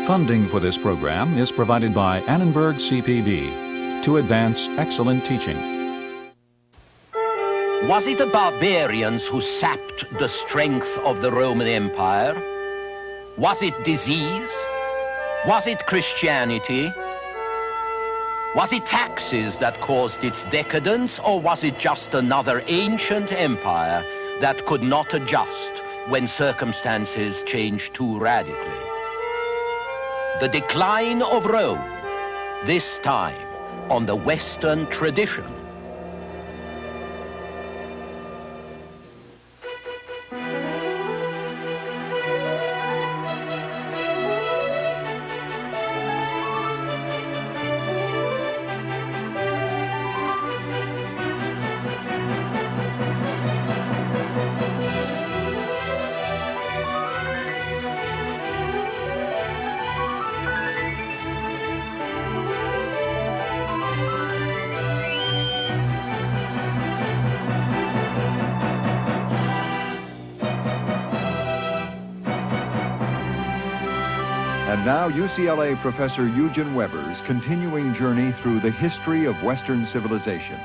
Funding for this program is provided by Annenberg CPB to advance excellent teaching. Was it the barbarians who sapped the strength of the Roman Empire? Was it disease? Was it Christianity? Was it taxes that caused its decadence, or was it just another ancient empire that could not adjust when circumstances changed too radically? The decline of Rome, this time on the Western tradition. And now UCLA professor Eugen Weber's continuing journey through the history of Western civilization.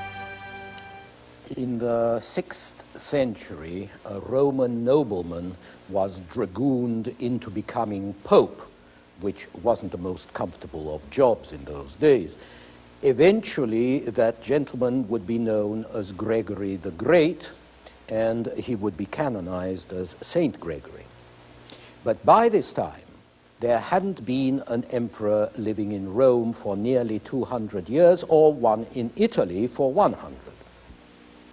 In the 6th century, a Roman nobleman was dragooned into becoming pope, which wasn't the most comfortable of jobs in those days. Eventually, that gentleman would be known as Gregory the Great, and he would be canonized as Saint Gregory. But by this time, there hadn't been an emperor living in Rome for nearly 200 years, or one in Italy for 100.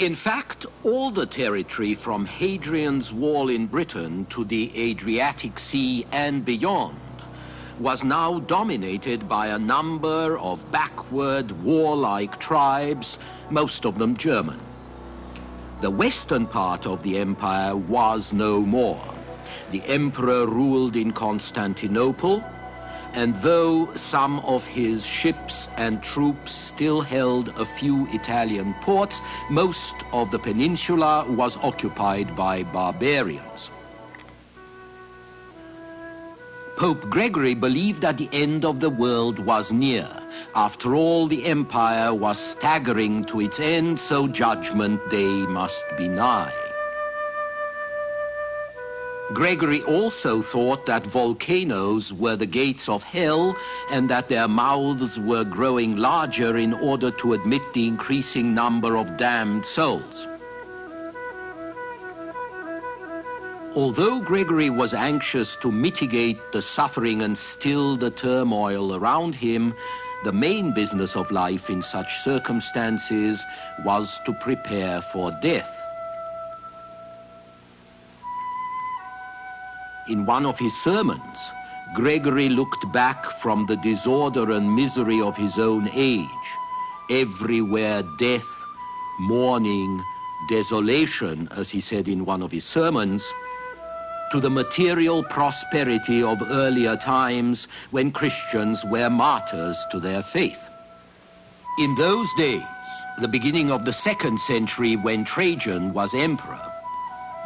In fact, all the territory from Hadrian's Wall in Britain to the Adriatic Sea and beyond was now dominated by a number of backward, warlike tribes, most of them German. The western part of the empire was no more. The emperor ruled in Constantinople, and though some of his ships and troops still held a few Italian ports, most of the peninsula was occupied by barbarians. Pope Gregory believed that the end of the world was near. After all, the empire was staggering to its end, so Judgment Day must be nigh. Gregory also thought that volcanoes were the gates of hell and that their mouths were growing larger in order to admit the increasing number of damned souls. Although Gregory was anxious to mitigate the suffering and still the turmoil around him, the main business of life in such circumstances was to prepare for death. In one of his sermons, Gregory looked back from the disorder and misery of his own age. Everywhere death, mourning, desolation, as he said in one of his sermons, to the material prosperity of earlier times when Christians were martyrs to their faith. In those days, the beginning of the 2nd century when Trajan was emperor,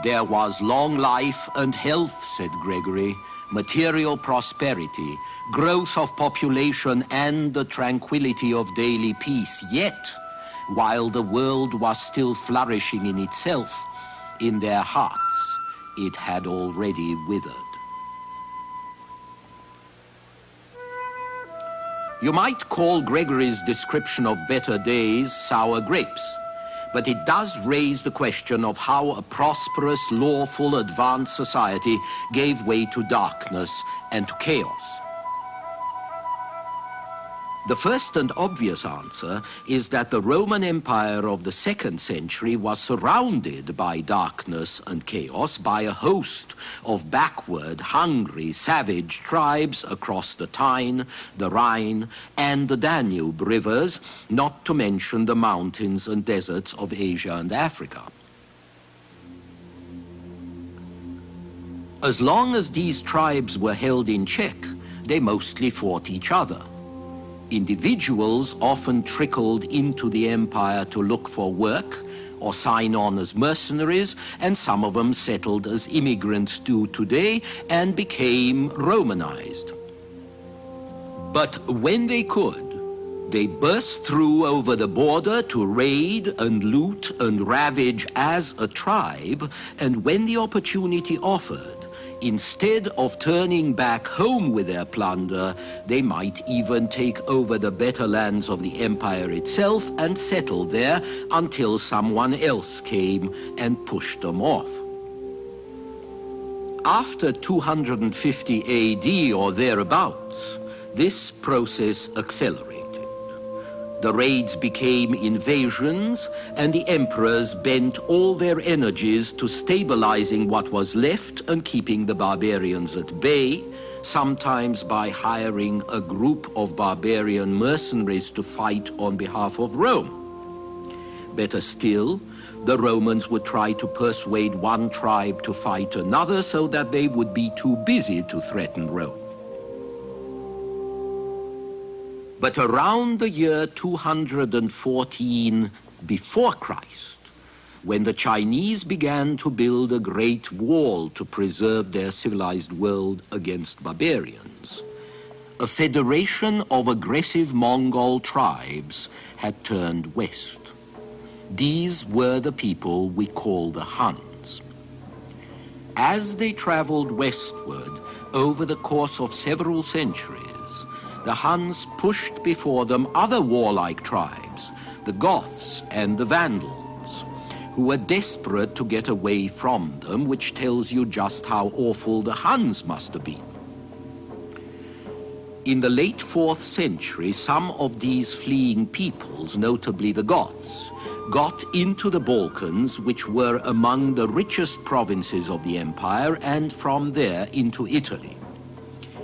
there was long life and health, said Gregory, material prosperity, growth of population, and the tranquility of daily peace. Yet, while the world was still flourishing in itself, in their hearts it had already withered. You might call Gregory's description of better days sour grapes, but it does raise the question of how a prosperous, lawful, advanced society gave way to darkness and to chaos. The first and obvious answer is that the Roman Empire of the 2nd century was surrounded by darkness and chaos by a host of backward, hungry, savage tribes across the Tyne, the Rhine, and the Danube rivers, not to mention the mountains and deserts of Asia and Africa. As long as these tribes were held in check, they mostly fought each other. Individuals often trickled into the empire to look for work, or sign on as mercenaries, and some of them settled as immigrants do today and became Romanized. But when they could, they burst through over the border to raid and loot and ravage as a tribe, and when the opportunity offered, instead of turning back home with their plunder, they might even take over the better lands of the empire itself and settle there until someone else came and pushed them off. After 250 AD or thereabouts, this process accelerated. The raids became invasions, and the emperors bent all their energies to stabilizing what was left and keeping the barbarians at bay, sometimes by hiring a group of barbarian mercenaries to fight on behalf of Rome. Better still, the Romans would try to persuade one tribe to fight another so that they would be too busy to threaten Rome. But around the year 214 before Christ, when the Chinese began to build a great wall to preserve their civilized world against barbarians, a federation of aggressive Mongol tribes had turned west. These were the people we call the Huns. As they traveled westward over the course of several centuries, the Huns pushed before them other warlike tribes, the Goths and the Vandals, who were desperate to get away from them, which tells you just how awful the Huns must have been. In the late 4th century, some of these fleeing peoples, notably the Goths, got into the Balkans, which were among the richest provinces of the empire, and from there into Italy.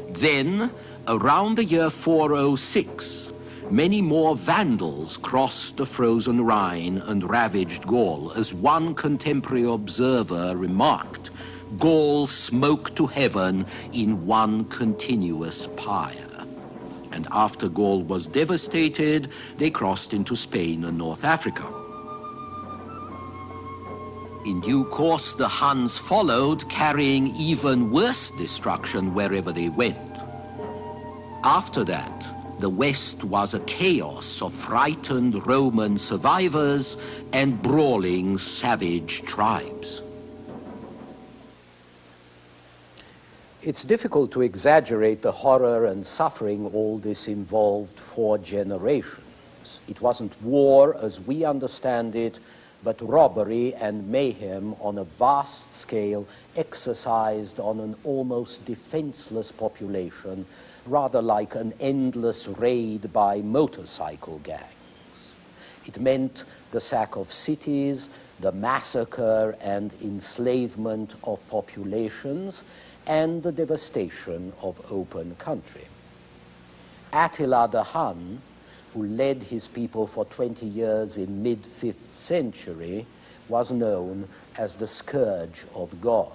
Then, around the year 406, many more Vandals crossed the frozen Rhine and ravaged Gaul. As one contemporary observer remarked, Gaul smoked to heaven in one continuous pyre. And after Gaul was devastated, they crossed into Spain and North Africa. In due course, the Huns followed, carrying even worse destruction wherever they went. After that, the West was a chaos of frightened Roman survivors and brawling savage tribes. It's difficult to exaggerate the horror and suffering all this involved for generations. It wasn't war as we understand it, but robbery and mayhem on a vast scale exercised on an almost defenseless population, rather like an endless raid by motorcycle gangs. It meant the sack of cities, the massacre and enslavement of populations, and the devastation of open country. Attila the Hun, who led his people for 20 years in mid-5th century, was known as the Scourge of God.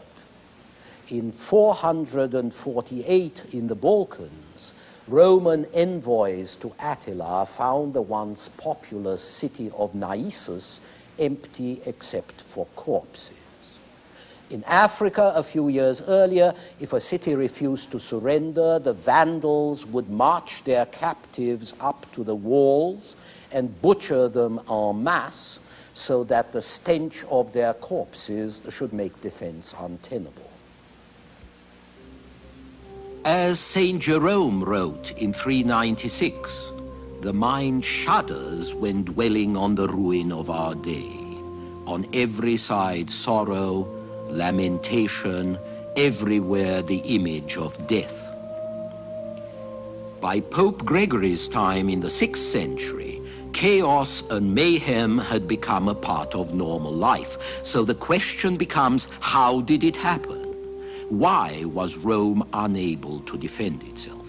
In 448 in the Balkans, Roman envoys to Attila found the once populous city of Naissus empty except for corpses. In Africa, a few years earlier, if a city refused to surrender, the Vandals would march their captives up to the walls and butcher them en masse so that the stench of their corpses should make defense untenable. As St. Jerome wrote in 396, the mind shudders when dwelling on the ruin of our day. On every side sorrow, lamentation, everywhere the image of death. By Pope Gregory's time in the 6th century, chaos and mayhem had become a part of normal life. So the question becomes, how did it happen? Why was Rome unable to defend itself?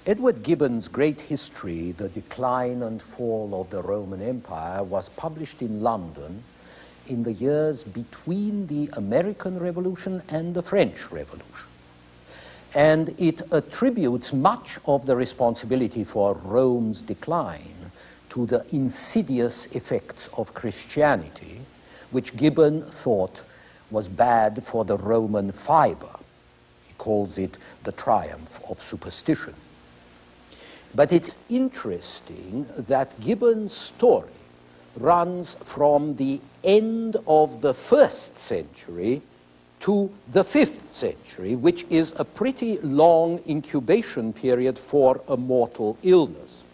Edward Gibbon's great history, The Decline and Fall of the Roman Empire, was published in London in the years between the American Revolution and the French Revolution. And it attributes much of the responsibility for Rome's decline to the insidious effects of Christianity, which Gibbon thought was bad for the Roman fiber. He calls it the triumph of superstition. But it's interesting that Gibbon's story runs from the end of the 1st century to the 5th century, which is a pretty long incubation period for a mortal illness,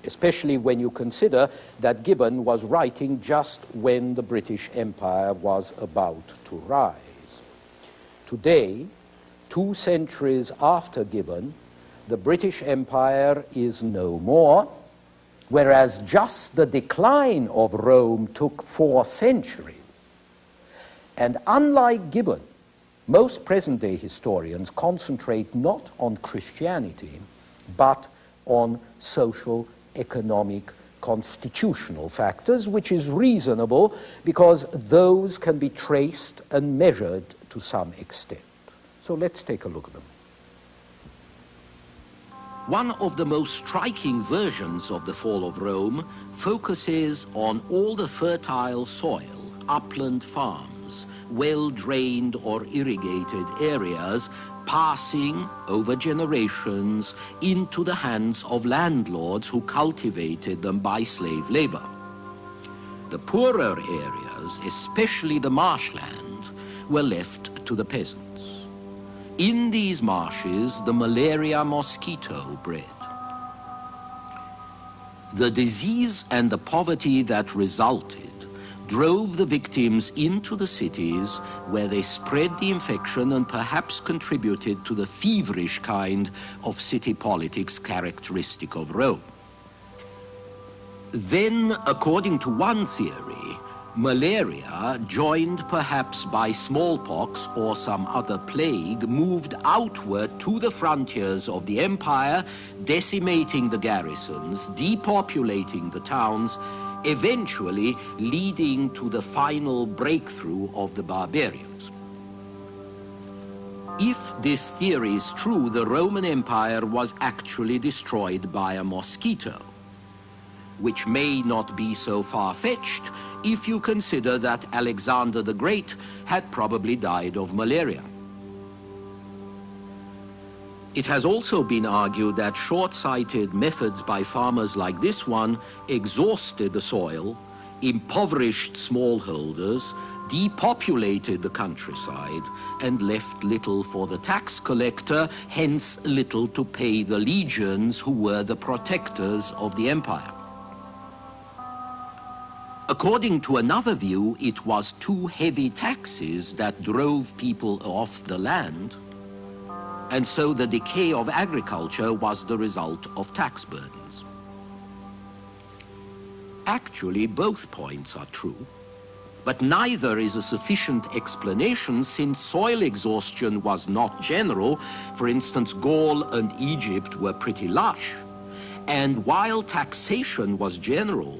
especially when you consider that Gibbon was writing just when the British Empire was about to rise. Today, 2 centuries after Gibbon, the British Empire is no more, whereas just the decline of Rome took 4 centuries. And unlike Gibbon, most present-day historians concentrate not on Christianity, but on social, economic, constitutional factors, which is reasonable because those can be traced and measured to some extent. So let's take a look at them. One of the most striking versions of the fall of Rome focuses on all the fertile soil, upland farms, well-drained or irrigated areas passing over generations into the hands of landlords who cultivated them by slave labor. The poorer areas, especially the marshland, were left to the peasants. In these marshes, the malaria mosquito bred. The disease and the poverty that resulted drove the victims into the cities, where they spread the infection and perhaps contributed to the feverish kind of city politics characteristic of Rome. Then, according to one theory, malaria, joined perhaps by smallpox or some other plague, moved outward to the frontiers of the empire, decimating the garrisons, depopulating the towns, eventually leading to the final breakthrough of the barbarians. If this theory is true, the Roman Empire was actually destroyed by a mosquito, which may not be so far-fetched if you consider that Alexander the Great had probably died of malaria. It has also been argued that short-sighted methods by farmers like this one exhausted the soil, impoverished smallholders, depopulated the countryside, and left little for the tax collector, hence little to pay the legions who were the protectors of the empire. According to another view, it was too heavy taxes that drove people off the land, and so the decay of agriculture was the result of tax burdens. Actually, both points are true, but neither is a sufficient explanation since soil exhaustion was not general. For instance, Gaul and Egypt were pretty lush, and while taxation was general,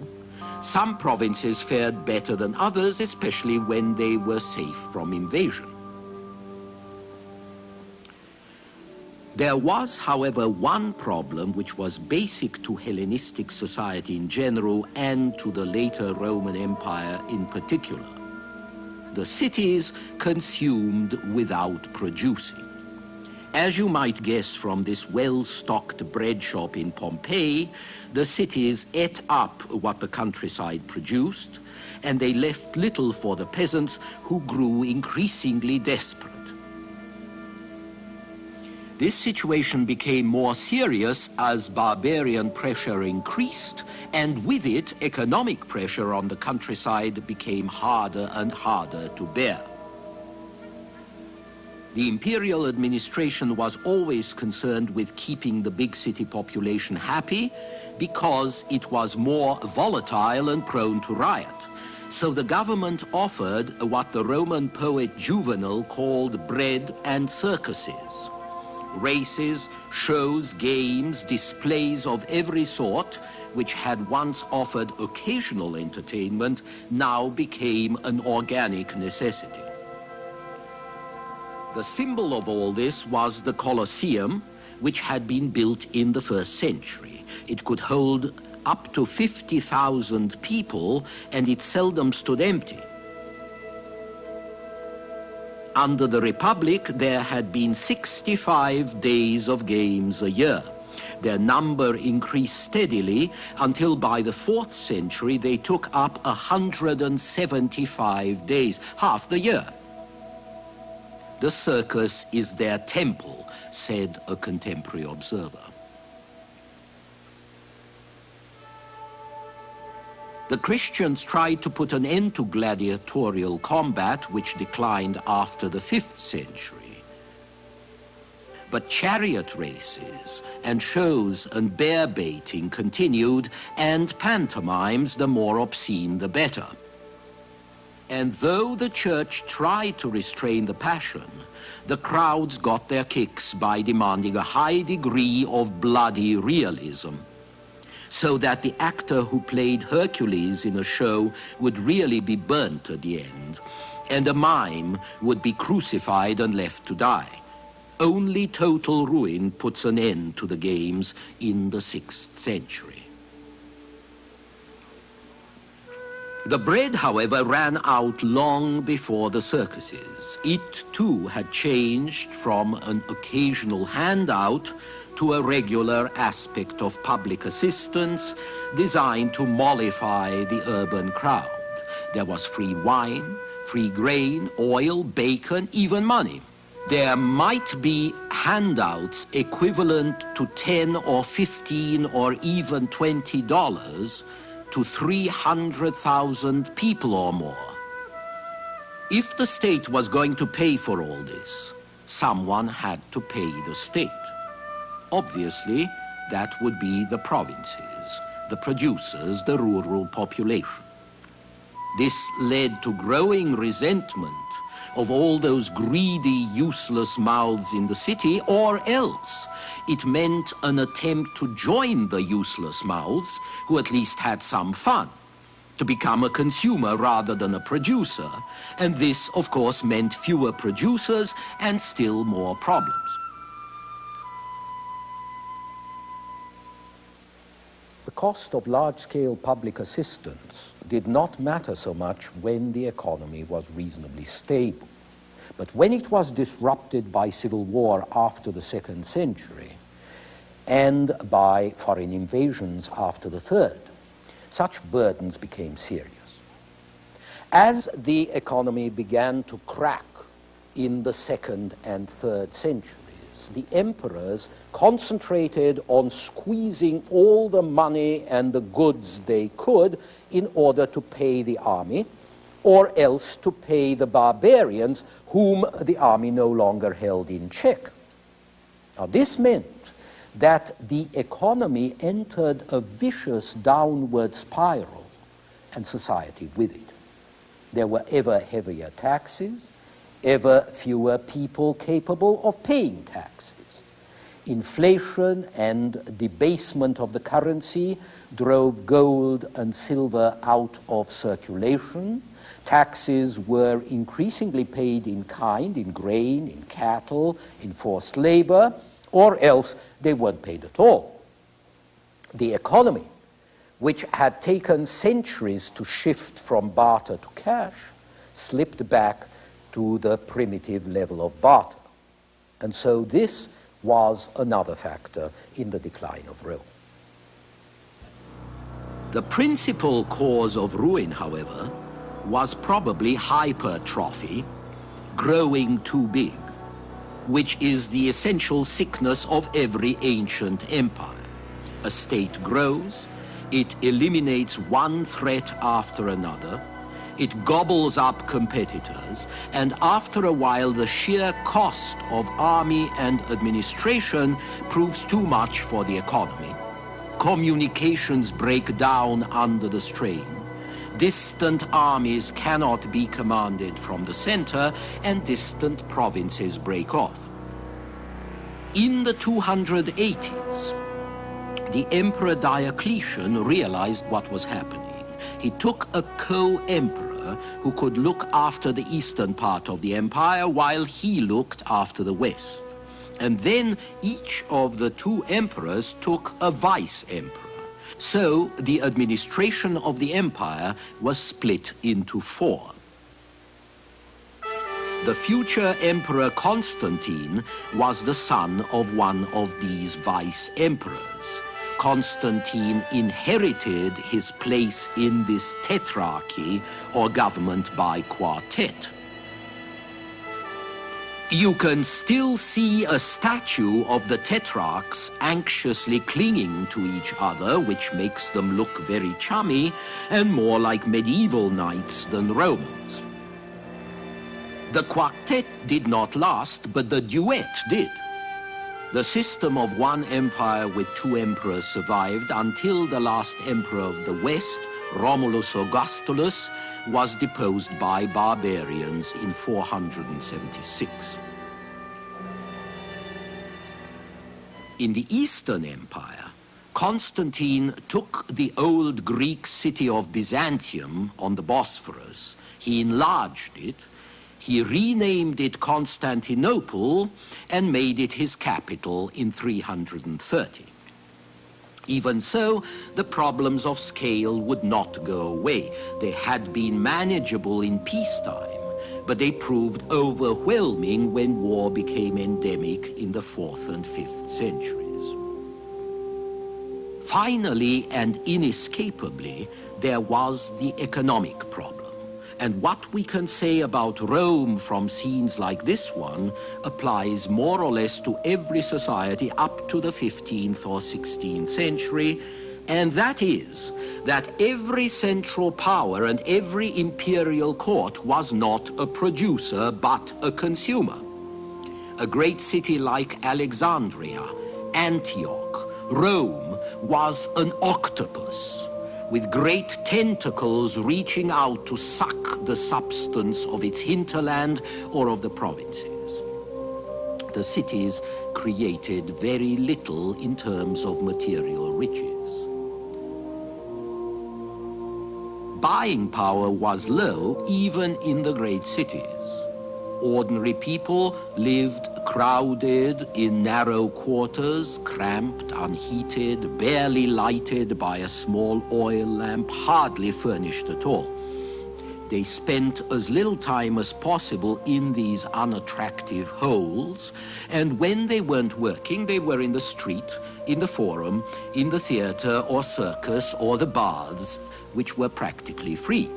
some provinces fared better than others, especially when they were safe from invasion. There was, however, one problem which was basic to Hellenistic society in general and to the later Roman Empire in particular. The cities consumed without producing. As you might guess from this well-stocked bread shop in Pompeii, the cities ate up what the countryside produced, and they left little for the peasants, who grew increasingly desperate. This situation became more serious as barbarian pressure increased, and with it, economic pressure on the countryside became harder and harder to bear. The imperial administration was always concerned with keeping the big city population happy because it was more volatile and prone to riot. So the government offered what the Roman poet Juvenal called bread and circuses. Races, shows, games, displays of every sort, which had once offered occasional entertainment, now became an organic necessity. The symbol of all this was the Colosseum, which had been built in the 1st century. It could hold up to 50,000 people, and it seldom stood empty. Under the Republic, there had been 65 days of games a year. Their number increased steadily until by the 4th century they took up 175 days, half the year. The circus is their temple, said a contemporary observer. The Christians tried to put an end to gladiatorial combat, which declined after the 5th century. But chariot races and shows and bear baiting continued, and pantomimes, the more obscene the better. And though the church tried to restrain the passion, the crowds got their kicks by demanding a high degree of bloody realism, so that the actor who played Hercules in a show would really be burnt at the end, and a mime would be crucified and left to die. Only total ruin puts an end to the games in the 6th century. The bread, however, ran out long before the circuses. It, too, had changed from an occasional handout to a regular aspect of public assistance designed to mollify the urban crowd. There was free wine, free grain, oil, bacon, even money. There might be handouts equivalent to $10 or $15 or even $20 to 300,000 people or more. If the state was going to pay for all this, someone had to pay the state. Obviously, that would be the provinces, the producers, the rural population. This led to growing resentment of all those greedy, useless mouths in the city, or else it meant an attempt to join the useless mouths, who at least had some fun, to become a consumer rather than a producer, and this, of course, meant fewer producers and still more problems. The cost of large-scale public assistance did not matter so much when the economy was reasonably stable. But when it was disrupted by civil war after the 2nd century and by foreign invasions after the 3rd, such burdens became serious. As the economy began to crack in the 2nd and 3rd centuries, the emperors concentrated on squeezing all the money and the goods they could in order to pay the army, or else to pay the barbarians whom the army no longer held in check. Now, this meant that the economy entered a vicious downward spiral, and society with it. There were ever heavier taxes, ever fewer people capable of paying taxes. Inflation and debasement of the currency drove gold and silver out of circulation. Taxes were increasingly paid in kind, in grain, in cattle, in forced labor, or else they weren't paid at all. The economy, which had taken centuries to shift from barter to cash, slipped back to the primitive level of barter. And so this was another factor in the decline of Rome. The principal cause of ruin, however, was probably hypertrophy, growing too big, which is the essential sickness of every ancient empire. A state grows, it eliminates one threat after another, it gobbles up competitors, and after a while the sheer cost of army and administration proves too much for the economy. Communications break down under the strain. Distant armies cannot be commanded from the center, and distant provinces break off. In the 280s, the Emperor Diocletian realized what was happening. He took a co-emperor who could look after the eastern part of the empire while he looked after the west. And then each of the two emperors took a vice-emperor, So the administration of the empire was split into 4. The future Emperor Constantine was the son of one of these vice-emperors. Constantine inherited his place in this tetrarchy, or government by quartet. You can still see a statue of the tetrarchs anxiously clinging to each other, which makes them look very chummy and more like medieval knights than Romans. The quartet did not last, but the duet did. The system of one empire with 2 emperors survived until the last emperor of the West, Romulus Augustulus, was deposed by barbarians in 476. In the Eastern Empire, Constantine took the old Greek city of Byzantium on the Bosphorus. He enlarged it. He renamed it Constantinople and made it his capital in 330. Even so, the problems of scale would not go away. They had been manageable in peacetime, but they proved overwhelming when war became endemic in the 4th and 5th centuries. Finally and inescapably, there was the economic problem. And what we can say about Rome from scenes like this one applies more or less to every society up to the 15th or 16th century, and that is that every central power and every imperial court was not a producer but a consumer. A great city like Alexandria, Antioch, Rome was an octopus, with great tentacles reaching out to suck the substance of its hinterland or of the provinces. The cities created very little in terms of material riches. Buying power was low even in the great cities. Ordinary people lived crowded in narrow quarters, cramped, unheated, barely lighted by a small oil lamp, hardly furnished at all. They spent as little time as possible in these unattractive holes, and when they weren't working, they were in the street, in the forum, in the theater or circus or the baths, which were practically free.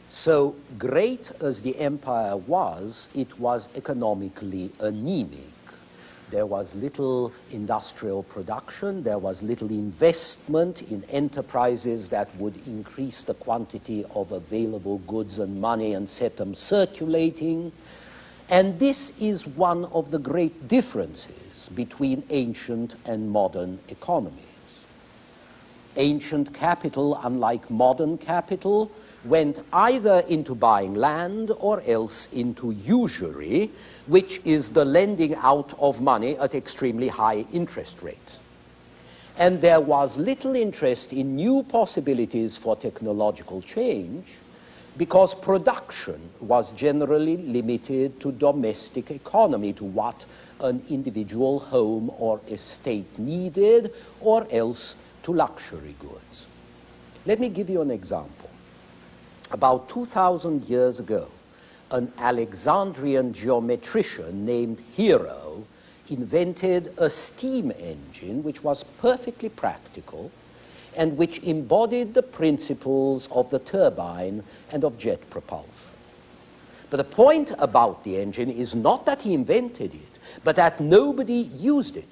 So great as the empire was, it was economically anemic. There was little industrial production, there was little investment in enterprises that would increase the quantity of available goods and money and set them circulating. And this is one of the great differences between ancient and modern economies. Ancient capital, unlike modern capital, went either into buying land or else into usury, which is the lending out of money at extremely high interest rates. And there was little interest in new possibilities for technological change because production was generally limited to domestic economy, to what an individual home or estate needed, or else to luxury goods. Let me give you an example. About 2,000 years ago, an Alexandrian geometrician named Hero invented a steam engine which was perfectly practical and which embodied the principles of the turbine and of jet propulsion. But the point about the engine is not that he invented it, but that nobody used it.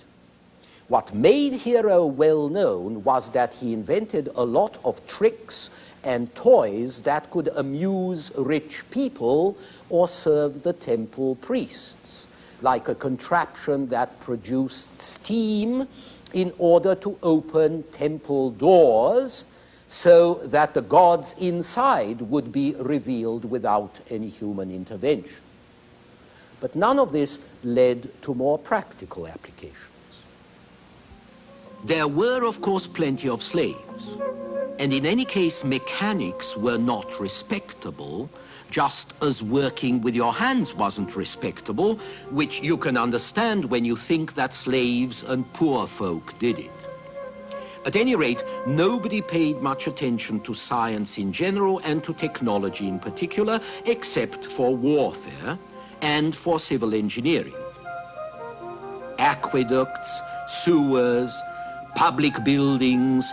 What made Hero well known was that he invented a lot of tricks and toys that could amuse rich people or serve the temple priests, like a contraption that produced steam in order to open temple doors so that the gods inside would be revealed without any human intervention. But none of this led to more practical applications. There were, of course, plenty of slaves. And in any case, mechanics were not respectable. just as working with your hands wasn't respectable, which you can understand when you think that slaves and poor folk did it. At any rate, nobody paid much attention to science in general and to technology in particular, except for warfare and for civil engineering. Aqueducts, sewers, public buildings,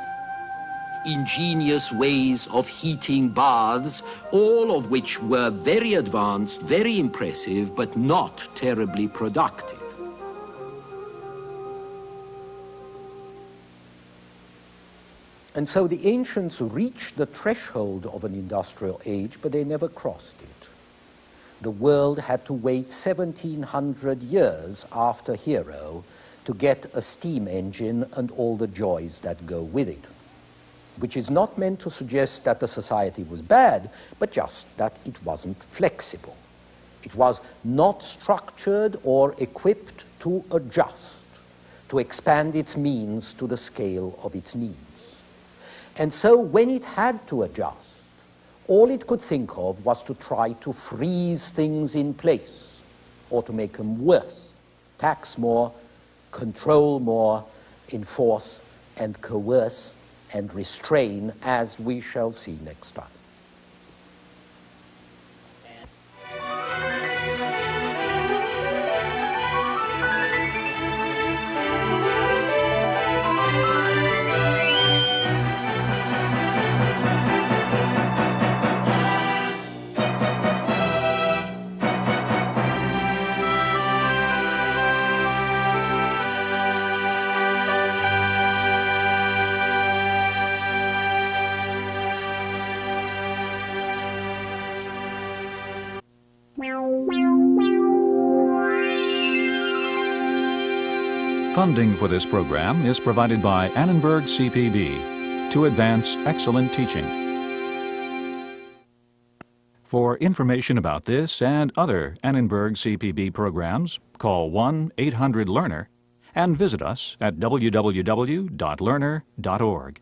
ingenious ways of heating baths, all of which were very advanced, very impressive, but not terribly productive. And so the ancients reached the threshold of an industrial age, but they never crossed it. The world had to wait 1700 years after Hero to get a steam engine and all the joys that go with it, which is not meant to suggest that the society was bad, but just that it wasn't flexible. It was not structured or equipped to adjust, to expand its means to the scale of its needs. And so when it had to adjust, all it could think of was to try to freeze things in place or to make them worse, tax more, control more, enforce and coerce and restrain, as we shall see next time. Funding for this program is provided by Annenberg CPB to advance excellent teaching. For information about this and other Annenberg CPB programs, call 1-800-LEARNER and visit us at www.learner.org.